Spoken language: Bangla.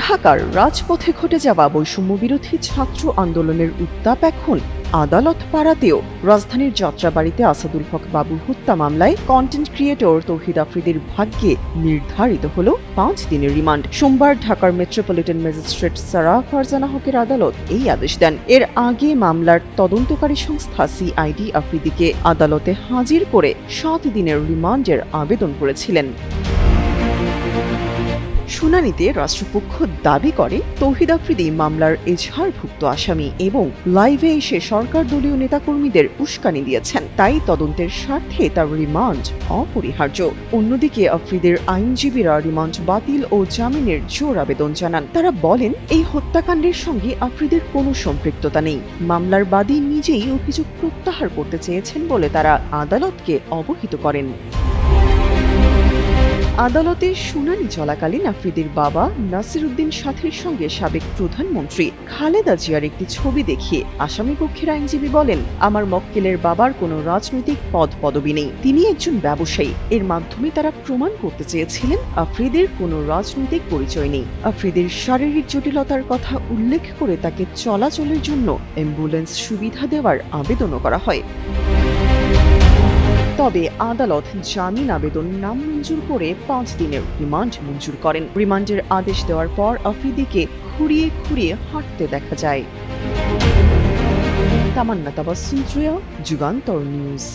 ঢাকার রাজপথে ঘটে যাওয়া বৈষম্য বিরোধী ছাত্র আন্দোলনের উত্তাপ এখন আদালত পাড়াতেও। রাজধানীর যাত্রাবাড়িতে আসাদুল হক বাবু হত্যা মামলায় কন্টেন্ট ক্রিয়েটর তৌহিদ আফ্রিদির ভাগ্যে নির্ধারিত হল 5 দিনের রিমান্ড। সোমবার ঢাকার মেট্রোপলিটন ম্যাজিস্ট্রেট সারা ফারজানা হকের আদালত এই আদেশ দেন। এর আগে মামলার তদন্তকারী সংস্থা সিআইডি আফ্রিদিকে আদালতে হাজির করে 7 দিনের রিমান্ডের আবেদন করেছিলেন। শুনানিতে রাষ্ট্রপক্ষ দাবি করে তৌহিদ আফ্রিদি মামলার এজাহারভুক্ত আসামি এবং লাইভে এসে সরকার দলীয় নেতাকর্মীদের উস্কানি দিয়েছেন, তাই তদন্তের স্বার্থে তার রিমান্ড অপরিহার্য। অন্যদিকে আফ্রিদির আইনজীবীরা রিমান্ড বাতিল ও জামিনের জোর আবেদন জানান। তারা বলেন, এই হত্যাকাণ্ডের সঙ্গে আফ্রিদির কোনো সম্পৃক্ততা নেই। মামলার বাদী নিজেই অভিযোগ প্রত্যাহার করতে চেয়েছেন বলে তারা আদালতকে অবহিত করেন। আদালতে শুনানি চলাকালীন আফ্রিদির বাবা নাসির উদ্দিন সাথীর সঙ্গে সাবেক প্রধানমন্ত্রী খালেদা জিয়ার একটি ছবি দেখিয়ে আসামিপক্ষের আইনজীবী বলেন, আমার মক্কেলের বাবার কোনো রাজনৈতিক পদবি নেই, তিনি একজন ব্যবসায়ী। এর মাধ্যমে তারা প্রমাণ করতে চেয়েছিলেন আফ্রিদির কোনো রাজনৈতিক পরিচয় নেই। আফ্রিদির শারীরিক জটিলতার কথা উল্লেখ করে তাকে চলাচলের জন্য অ্যাম্বুলেন্স সুবিধা দেওয়ার আবেদনও করা হয়। তবে আদালত জামিন আবেদন নামঞ্জুর করে 5 দিনের রিমান্ড মঞ্জুর করেন। রিমান্ডের আদেশ দেওয়ার পর আফ্রিদিকে খুঁড়িয়ে খুঁড়িয়ে হাঁটতে দেখা যায়। তামান্না তাবাসসুম, যুগান্তর নিউজ।